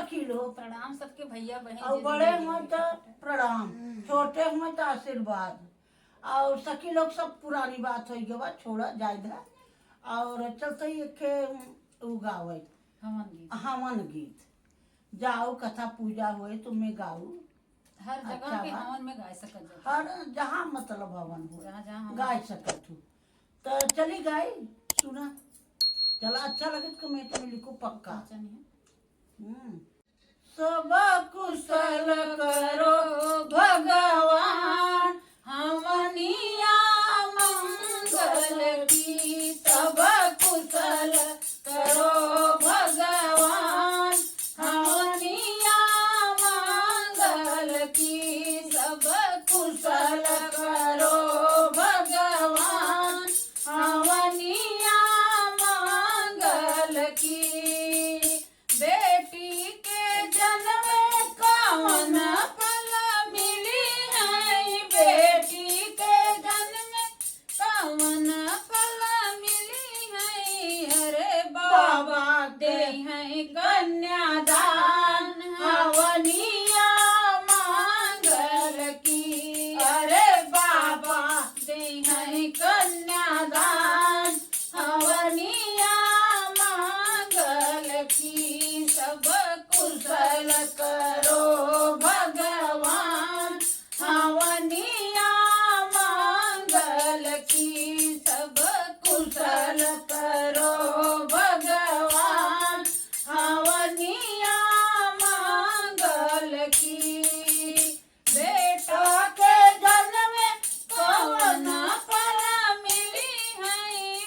सखी लोग। प्रणाम सबके भैया बहन और जे बड़े जिंदगी हुए में तो देखत प्रणाम, छोटे हुए तो आशीर्वाद। और सखी लोग सब पुरानी बात हो गई, छोड़ा जायदा। और चलते ही गावे हवन गीत हवन गीत। जाओ कथा पूजा हुए तुम्हें गाऊ। हर जगह अच्छा के बा। हवन में गाय सकत जाता हर जहाँ मतलब हवन हो जहाँ जहाँ हवन गाय सकत हूँ। तो चली गाई सुना। चला अच्छा लगे तो कमेटी में लिखो पक्का। अच्छा नहीं है। सब कुशल करो भगवान, हमनिया मंगल की। सब कुशल करो भगवान, हमनिया मंगल की। सब कुशल करो भगवान, हमनिया मंगल की। बेटी के जन्म कौन फल मिली है, बेटी के जन्म कौन फल मिली है। अरे बाबा दे हैं कन्यादान, हवनिया मंगल की। अरे बाबा दे हैं कन्यादान, हवनिया मंगल की। सब कुशल करो भगवान, हवनिया मंगल की। सब कुशल करो भगवान, हवनिया मंगल की। बेटा के जन्म कौन फल मिली है,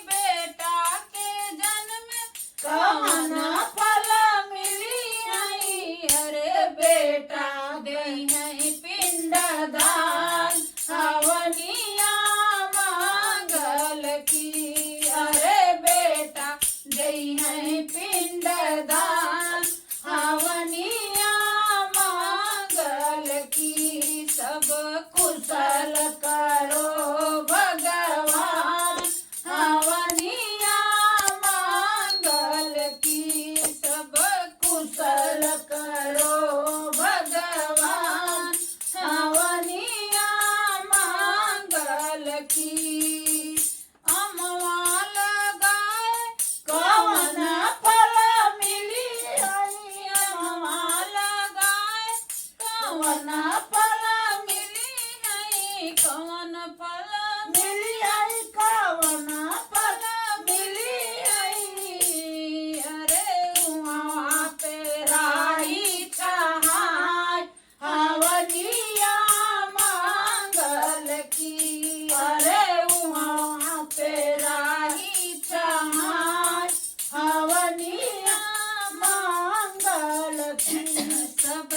बेटा के जन्म कौन फल मिली है। अरे बेटा दे है पिंडदान, हवनिया मंगल की। अरे बेटा दे है पिंडदान, हवनिया मंगल की। सब कुशल करो भगवान, हवनिया मंगल की। सब कुशल करो भगवान, हवनिया मंगल की। अमवा लगाए कौन फल मिली है, अमवा लगाए कौन फल मिली है। कौन फल मिली है, कौन फल मिली है। अरे वहाँ पे राही कहाँ हवनिया मंगल की। अरे वहाँ पे राही कहाँ हवनिया मंगल की। सब